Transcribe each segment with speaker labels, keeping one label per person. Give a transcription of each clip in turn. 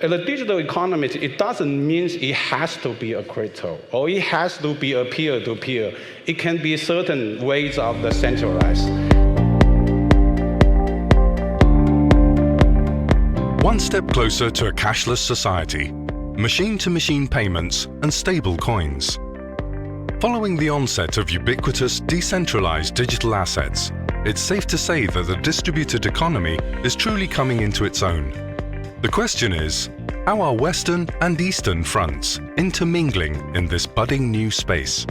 Speaker 1: In the digital economy, it doesn't mean it has to be a crypto or it has to be a peer-to-peer. It can be certain ways of the centralized.
Speaker 2: One step closer to a cashless society, machine-to-machine payments and stable coins. Following the onset of ubiquitous decentralized digital assets, it's safe to say that the distributed economy is truly coming into its own. The question is, how are Western and Eastern fronts intermingling in this budding new space?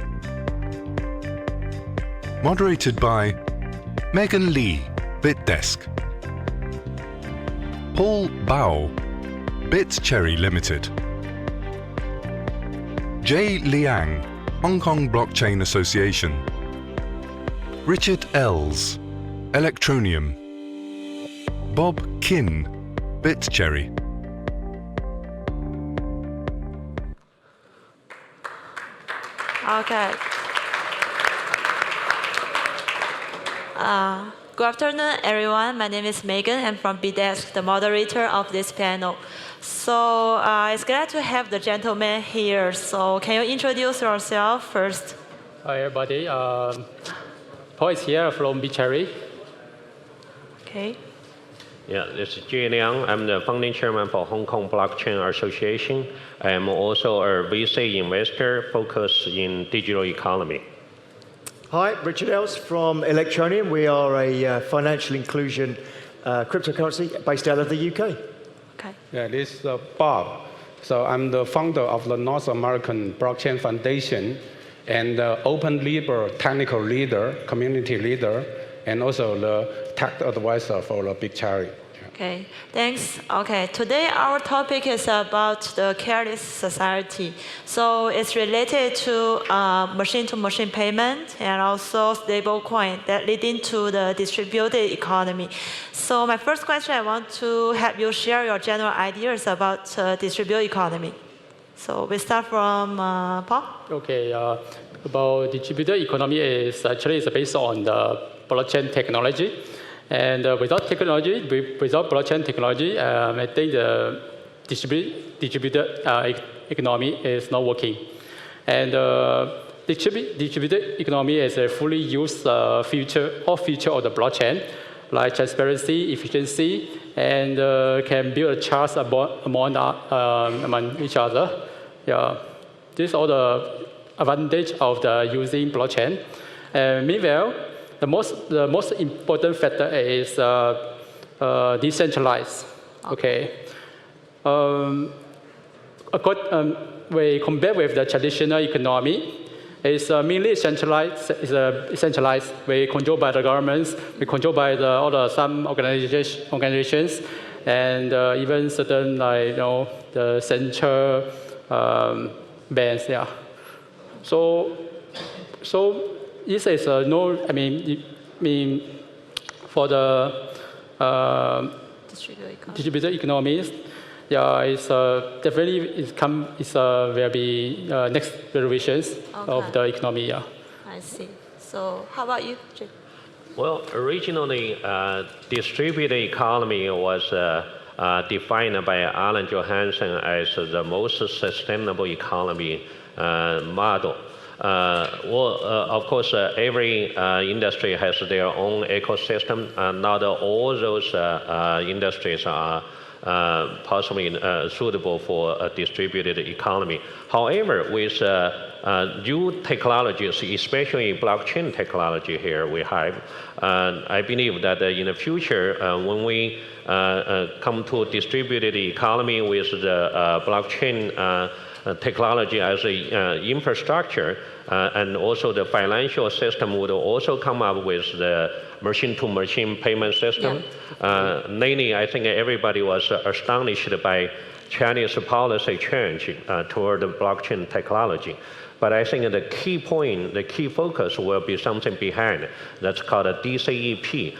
Speaker 2: Moderated by Megan Lee, BitDesk; Paul Bao, BitCHERRY Ltd; J. Liang, Hong Kong Blockchain Association; Richard Ells, Electroneum; Bob Kin, BitCHERRY.
Speaker 3: Okay. Good afternoon, everyone. My name is Megan. I'm from BitDesk, the moderator of this panel. So it's glad to have the gentleman here. So can you introduce yourself first?
Speaker 4: Hi, everybody. Paul is here from BitCHERRY.
Speaker 3: Okay.
Speaker 5: Yeah, this is J. Liang. I'm the founding chairman for Hong Kong Blockchain Association. I'm also a VC investor focused in digital economy.
Speaker 6: Hi, Richard Ells from Electroneum. We are a financial inclusion cryptocurrency based out of the UK.
Speaker 3: Okay.
Speaker 1: Yeah, this is Bob. So I'm the founder of the North American Blockchain Foundation and the Open Libre technical leader, community leader, and also the tech advisor for the BitCHERRY.
Speaker 3: Okay, thanks. Okay, today our topic is about the cashless society. So it's related to machine-to-machine payment and also stable coin that leading to the distributed economy. So my first question, I want to have you share your general ideas about distributed economy. So we start from Paul.
Speaker 4: Okay, about distributed economy is actually based on the blockchain technology. And without blockchain technology, I think the distributed economy is not working. And distributed economy is a fully used feature of the blockchain, like transparency, efficiency, and can build a trust among each other. Yeah, these are the advantage of the using blockchain. Meanwhile, the most important factor is decentralized. Okay. We compare with the traditional economy, it's mainly centralized. It's centralized. We controlled by the governments. We controlled by some organizations, and even certain the central banks. Yeah. So. This is for the distributed economies, yeah, it's definitely will be next generations of the economy. Yeah.
Speaker 3: I see. So how about you, Jim?
Speaker 5: Well, originally, distributed economy was defined by Alan Johansen as the most sustainable economy model. Of course, every industry has their own ecosystem, and not all those industries are possibly suitable for a distributed economy. However, with new technologies, especially blockchain technology here we have, I believe that in the future, when we come to distributed economy with the blockchain technology as an infrastructure, and also the financial system would also come up with the machine-to-machine payment system. Yeah. Lately, I think everybody was astonished by Chinese policy change toward the blockchain technology. But I think the key point, the key focus will be something behind. That's called a DCEP,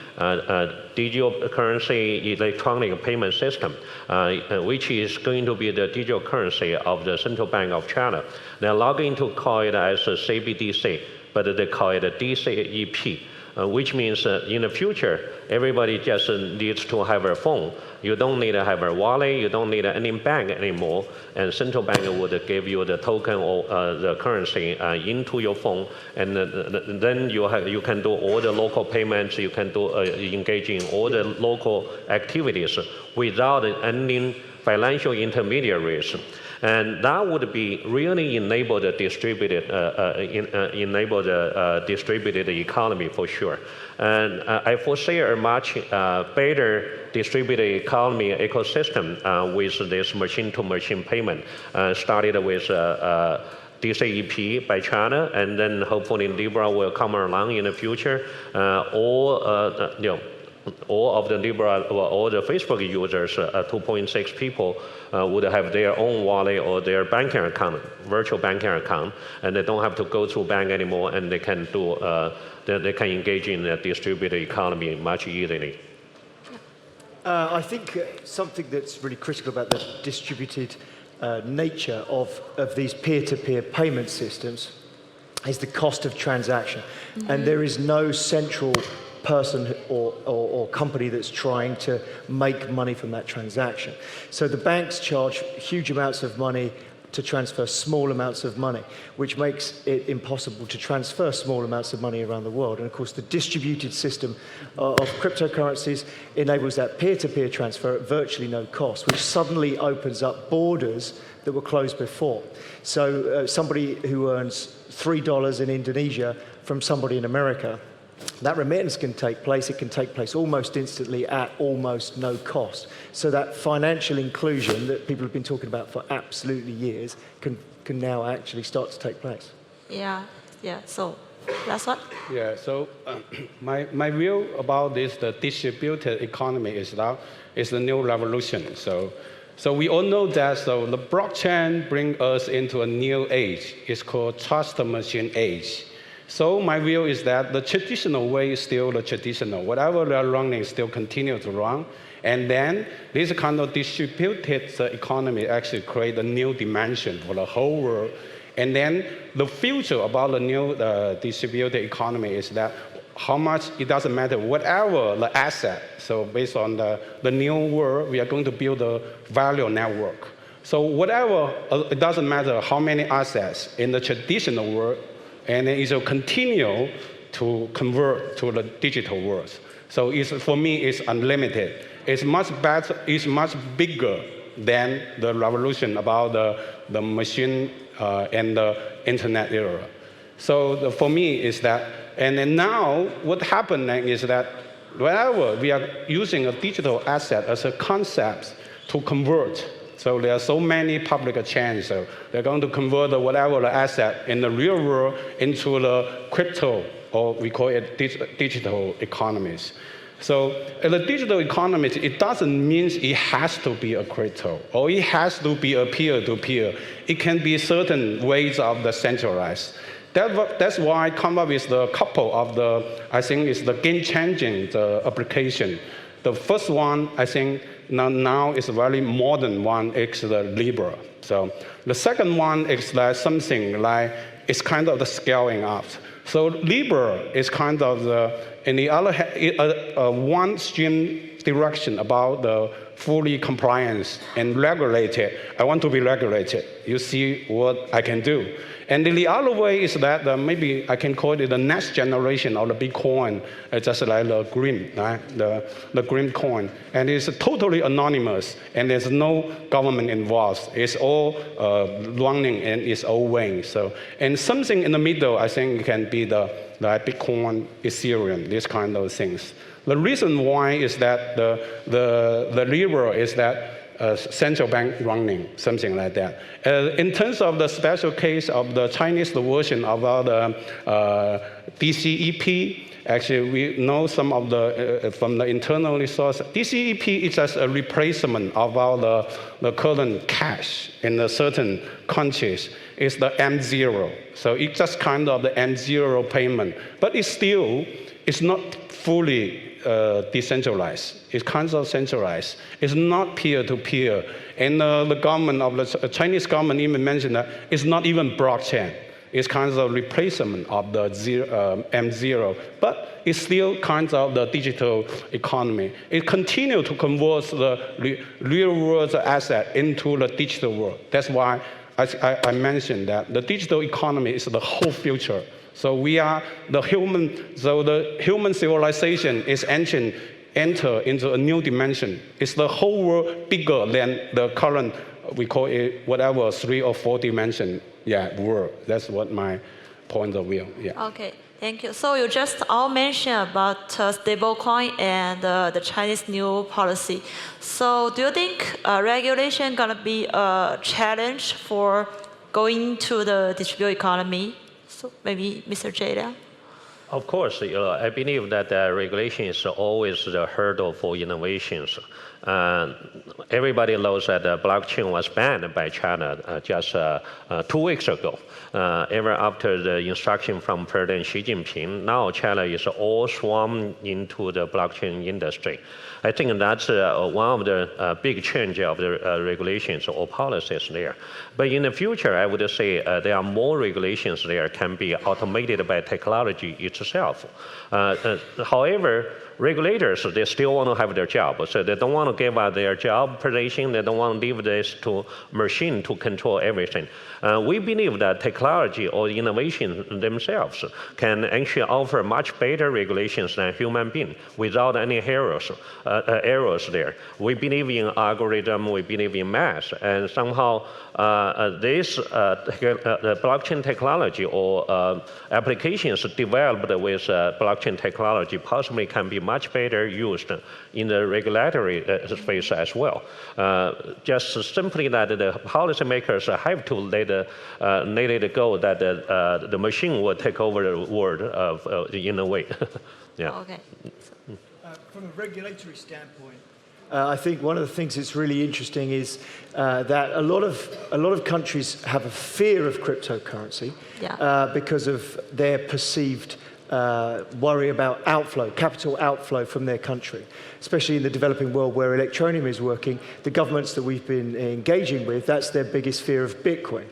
Speaker 5: Digital Currency Electronic Payment System, which is going to be the digital currency of the Central Bank of China. They're logging to call it as a CBDC, but they call it a DCEP. which means in the future, everybody just needs to have a phone. You don't need to have a wallet, you don't need any bank anymore, and central bank would give you the token or the currency into your phone, and then you can do all the local payments, you can do engage in all the local activities without any financial intermediaries. And that would be really enable the distributed, distributed economy for sure. And I foresee a much better distributed economy ecosystem with this machine-to-machine payment. Started with DCEP by China, and then hopefully Libra will come along in the future. All of the Libra, all the Facebook users, 2.6 people, would have their own wallet or their banking account, virtual banking account, and they don't have to go through bank anymore, and they can do, they can engage in the distributed economy much easily.
Speaker 6: I think something that's really critical about the distributed nature of these peer-to-peer payment systems is the cost of transaction. And there is no central person or company that's trying to make money from that transaction. So the banks charge huge amounts of money to transfer small amounts of money, which makes it impossible to transfer small amounts of money around the world. And of course, the distributed system of cryptocurrencies enables that peer-to-peer transfer at virtually no cost, which suddenly opens up borders that were closed before. So somebody who earns $3 in Indonesia from somebody in America, that remittance can take place. It can take place almost instantly at almost no cost. So that financial inclusion that people have been talking about for absolutely years can now actually start to take place.
Speaker 3: Yeah. So, last one.
Speaker 1: Yeah. So, my view about this, the distributed economy is the new revolution. So we all know that. So the blockchain brings us into a new age. It's called trust machine age. So my view is that the traditional way is still the traditional. Whatever they are running still continue to run. And then this kind of distributed economy actually create a new dimension for the whole world. And then the future about the new distributed economy is that how much, it doesn't matter, whatever the asset. So based on the new world, we are going to build a value network. So whatever, it doesn't matter how many assets in the traditional world, and it will continue to convert to the digital world. So for me, it's unlimited. It's much better, it's much bigger than the revolution about the machine and the internet era. So for me, is that, and then now what happening is that whenever we are using a digital asset as a concept to convert, so there are so many public chains. So they're going to convert whatever the asset in the real world into the crypto, or we call it digital economies. So in the digital economies, it doesn't mean it has to be a crypto, or it has to be a peer-to-peer. It can be certain ways of the centralized. That's why I come up with the couple of I think it's the game-changing application. The first one, I think, now is a very modern one, it's the Libra. So the second one is like something like, it's kind of the scaling up. So Libra is kind of in the other hand, one stream direction about the fully compliance and regulated. I want to be regulated. You see what I can do. And the other way is that maybe I can call it the next generation of the Bitcoin, just like the green, right? the green coin. And it's totally anonymous, and there's no government involved. It's all running in its own way. So, and something in the middle, I think, can be the Bitcoin, Ethereum, these kind of things. The reason why is that the Libra is that central bank running, something like that. In terms of the special case of the Chinese version of the DCEP, actually we know some of from the internal resource. DCEP is just a replacement of the current cash in the certain countries. It's the M0. So it's just kind of the M0 payment. But it's not fully decentralized. It's kind of centralized. It's not peer-to-peer. And the government of the Chinese government even mentioned that it's not even blockchain. is kind of replacement of the M0, but it's still kind of the digital economy. It continues to convert the real world asset into the digital world. That's why I mentioned that the digital economy is the whole future. So we are the human civilization is enter into a new dimension. It's the whole world bigger than the current, we call it whatever, 3 or 4 dimension, world. That's what my point of view,
Speaker 3: Okay, thank you. So you just all mentioned about stablecoin and the Chinese new policy. So do you think regulation gonna be a challenge for going to the distributed economy? So maybe Mr. J. Liang?
Speaker 5: Of course, I believe that regulation is always the hurdle for innovations. Everybody knows that blockchain was banned by China just 2 weeks ago. Ever after the instruction from President Xi Jinping, now China is all swarmed into the blockchain industry. I think that's one of the big change of the regulations or policies there. But in the future, I would say there are more regulations there can be automated by technology itself. However, regulators, they still want to have their job. So they don't want to give up their job position. They don't want to leave this to machine to control everything. We believe that technology or innovation themselves can actually offer much better regulations than human beings without any errors there. We believe in algorithm, we believe in math, and somehow this blockchain technology or applications developed with blockchain technology possibly can be much better used in the regulatory space as well. Just simply that the policymakers have to let it go that the machine will take over the world in a way.
Speaker 3: Okay.
Speaker 6: From a regulatory standpoint, I think one of the things that's really interesting is that a lot of countries have a fear of cryptocurrency because of their perceived worry about capital outflow from their country, especially in the developing world where Electroneum is working. The governments that we've been engaging with, that's their biggest fear of Bitcoin.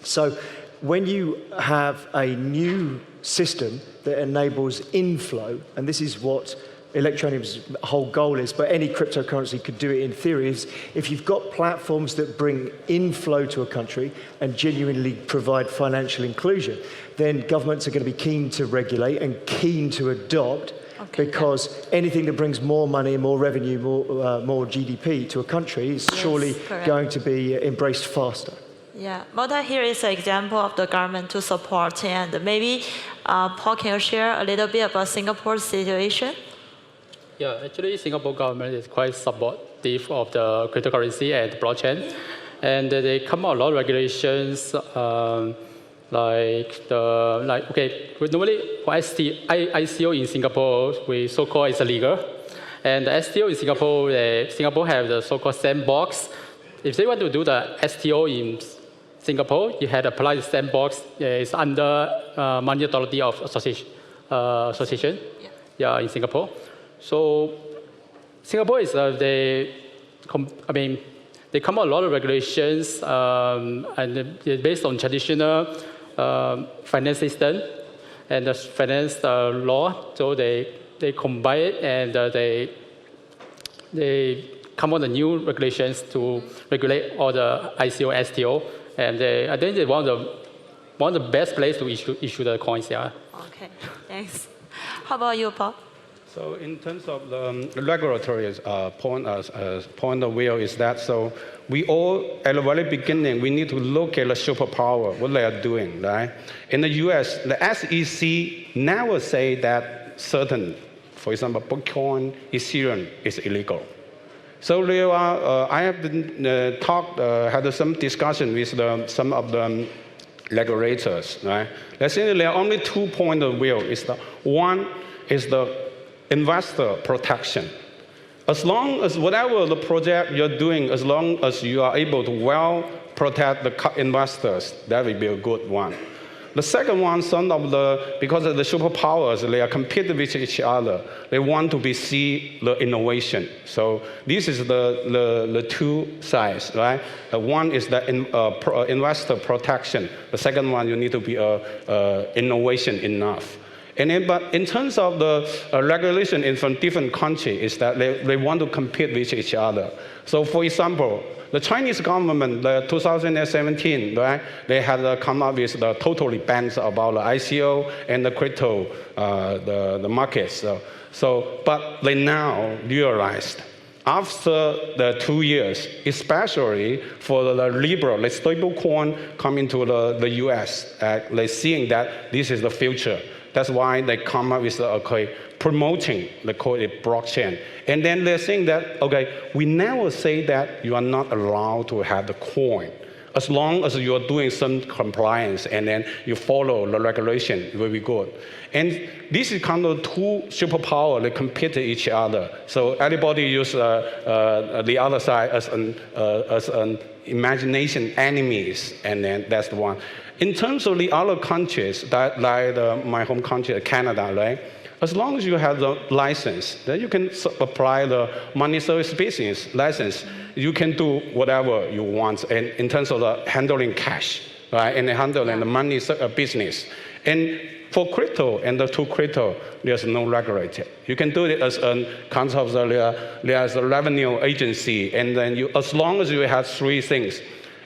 Speaker 6: So when you have a new system that enables inflow, and this is what Electroneum's whole goal is, but any cryptocurrency could do it in theory, is if you've got platforms that bring inflow to a country and genuinely provide financial inclusion, then governments are going to be keen to regulate and keen to adopt, because anything that brings more money, more revenue, more GDP to a country is surely going to be embraced faster.
Speaker 3: Yeah, Malta here is an example of the government to support, and maybe Paul, can you share a little bit about Singapore's situation?
Speaker 4: Yeah, actually, Singapore government is quite supportive of the cryptocurrency and blockchain, and they come out a lot of regulations normally for ICO in Singapore, we so-called is illegal, and the STO in Singapore, Singapore have the so-called sandbox. If they want to do the STO in Singapore, you had applied the sandbox. It's under Money Authority of Association. In Singapore. So Singapore is they come out a lot of regulations and based on traditional finance system and the finance law. So they combine it and they come on the new regulations to regulate all the ICO, STO, and I think they're one of the best places to issue the coins.
Speaker 3: Okay, thanks. How about you, Paul?
Speaker 1: So in terms of the regulatory point of view is that, so we all, at the very beginning, we need to look at the superpower, what they are doing, right? In the US, the SEC never say that certain, for example, Bitcoin, Ethereum is illegal. So there are, I have been had some discussion with some of the regulators, right? Let's say there are only 2 points of view. One is the investor protection. As long as whatever the project you're doing, as long as you are able to well protect the investors, that will be a good one. The second one, because of the superpowers, they are competing with each other. They want to see the innovation. So this is the two sides, right? One is the investor protection. The second one, you need to be innovation enough. And then, but in terms of the regulation in from different countries, is that they want to compete with each other. So, for example, the Chinese government, the 2017, right, they had come up with the totally bans about the ICO and the crypto, the markets. But they now realized after the 2 years, especially for the Libra, the stable coin coming to the US, they're seeing that this is the future. That's why they come up with promoting the blockchain. And then they're saying that, okay, we never say that you are not allowed to have the coin. As long as you are doing some compliance and then you follow the regulation, it will be good. And this is kind of two superpowers that compete each other. So everybody use the other side as an imagination enemies, and then that's the one. In terms of the other countries, like my home country, Canada, right? As long as you have the license, then you can apply the money service business license. You can do whatever you want, and in terms of the handling cash, right, and handling the money business. And for crypto and the two crypto, there's no regulator. You can do it as a kind of there's a revenue agency, and then as long as you have three things: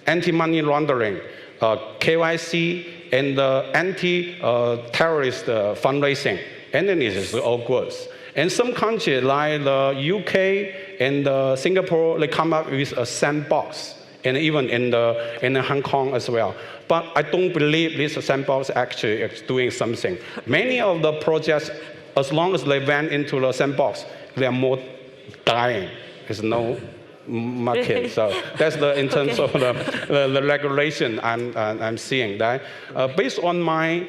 Speaker 1: anti-money laundering, KYC, and anti-terrorist fundraising. And then it is all good. And some countries like the UK and Singapore, they come up with a sandbox, and even in Hong Kong as well. But I don't believe this sandbox actually is doing something. Many of the projects, as long as they went into the sandbox, they are more dying. There's no market. So that's in terms of the regulation I'm seeing. That based on my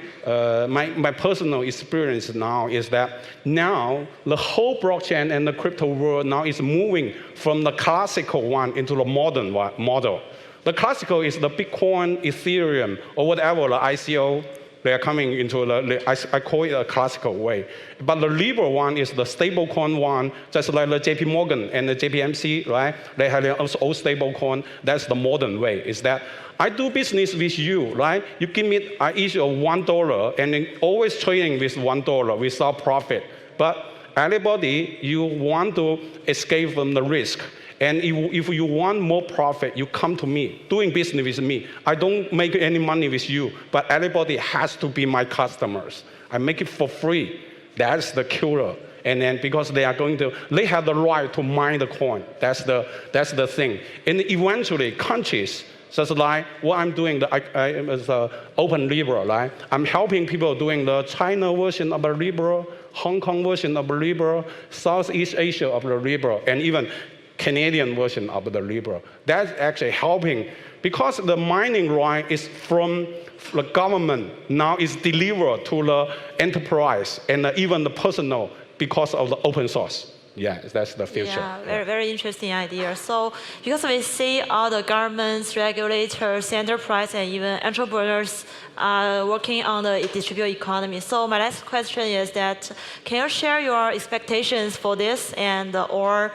Speaker 1: personal experience now is that now the whole blockchain and the crypto world now is moving from the classical one into the modern model. The classical is the Bitcoin, Ethereum, or whatever, the ICO. They are coming into I call it a classical way. But the Libra one is the stablecoin one, just like the JP Morgan and the JPMC, right? They have their own stablecoin. That's the modern way, is that I do business with you, right? You give me, I issue $1, and then always trading with $1 without profit. But everybody, you want to escape from the risk. And if you want more profit, you come to me, doing business with me. I don't make any money with you, but everybody has to be my customers. I make it for free. That's the killer. And then because they have the right to mine the coin. That's the thing. And eventually, countries, just like what I'm doing, as Open Libra, right? I'm helping people doing the China version of the Libra, Hong Kong version of the Libra, Southeast Asia of the Libra, and even Canadian version of the Libra. That's actually helping, because the mining right is from the government, now is delivered to the enterprise and even the personal because of the open source. Yeah, that's the future.
Speaker 3: Yeah, very, very interesting idea. So because we see all the governments, regulators, enterprise, and even entrepreneurs working on the distributed economy. So my last question is that, can you share your expectations for this, and or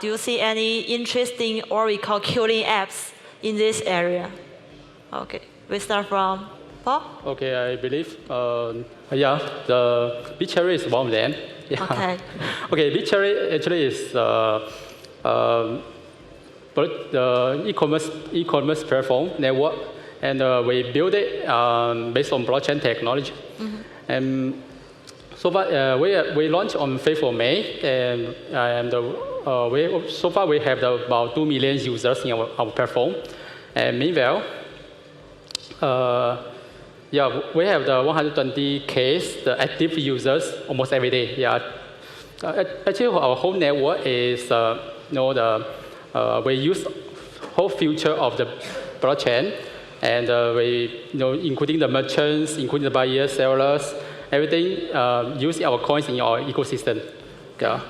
Speaker 3: do you see any interesting or we call killing apps in this area? Okay, we start from Paul.
Speaker 4: Okay, I believe, the BitCherry is one of them. Yeah.
Speaker 3: Okay.
Speaker 4: Okay, BitCherry actually is the e-commerce platform network, and we build it based on blockchain technology. Mm-hmm. And so far, we launched on 5th of May, and so far we have about 2 million users in our platform. And meanwhile, we have the 120K the active users almost every day. Yeah, actually our whole network is we use whole feature of the blockchain, and we including the merchants, including the buyers, sellers, everything using our coins in our ecosystem. Yeah.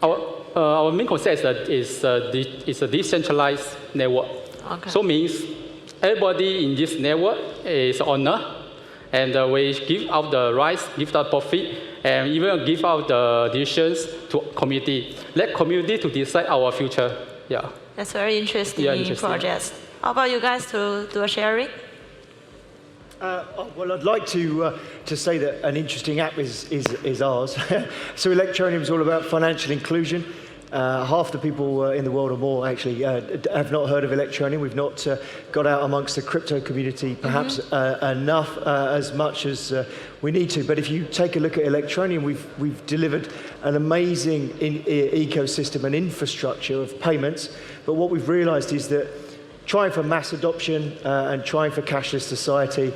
Speaker 4: Our main concept is a decentralized network. Okay. So means everybody in this network is owner, And we give out the rights, give out profit, and even give out the decisions to community. Let community to decide our future. Yeah.
Speaker 3: That's very interesting, project. How about you guys to do a sharing?
Speaker 6: Well, I'd like to say that an interesting app is ours. So Electroneum is all about financial inclusion. Half the people in the world or more actually have not heard of Electroneum. We've not got out amongst the crypto community perhaps enough as much as we need to. But if you take a look at Electroneum, we've delivered an amazing ecosystem and infrastructure of payments. But what we've realized is that trying for mass adoption and trying for cashless society,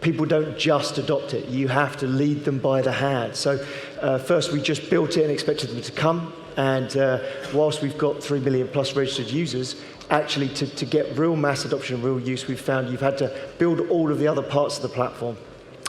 Speaker 6: people don't just adopt it. You have to lead them by the hand. So first we just built it and expected them to come. And whilst we've got 3 million plus registered users, actually to get real mass adoption and real use, we've found you've had to build all of the other parts of the platform.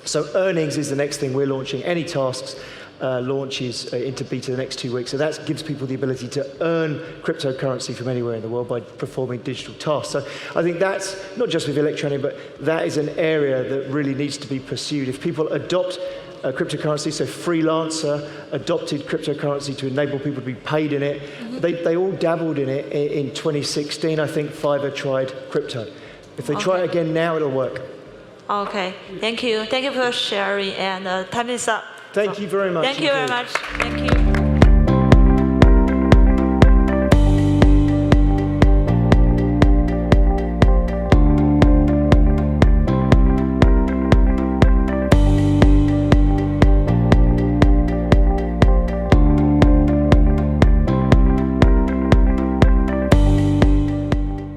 Speaker 6: So earnings is the next thing we're launching. Any tasks launches into beta the next 2 weeks. So that gives people the ability to earn cryptocurrency from anywhere in the world by performing digital tasks. So I think that's not just with Electroneum, but that is an area that really needs to be pursued. If people adopt cryptocurrency, so freelancer adopted cryptocurrency to enable people to be paid in it. They all dabbled in it. In 2016, I think Fiverr tried crypto. If they try it again now, it'll work.
Speaker 3: Okay, thank you. Thank you for sharing, and time is up.
Speaker 6: Thank you very much.
Speaker 3: Thank you very much. Thank you.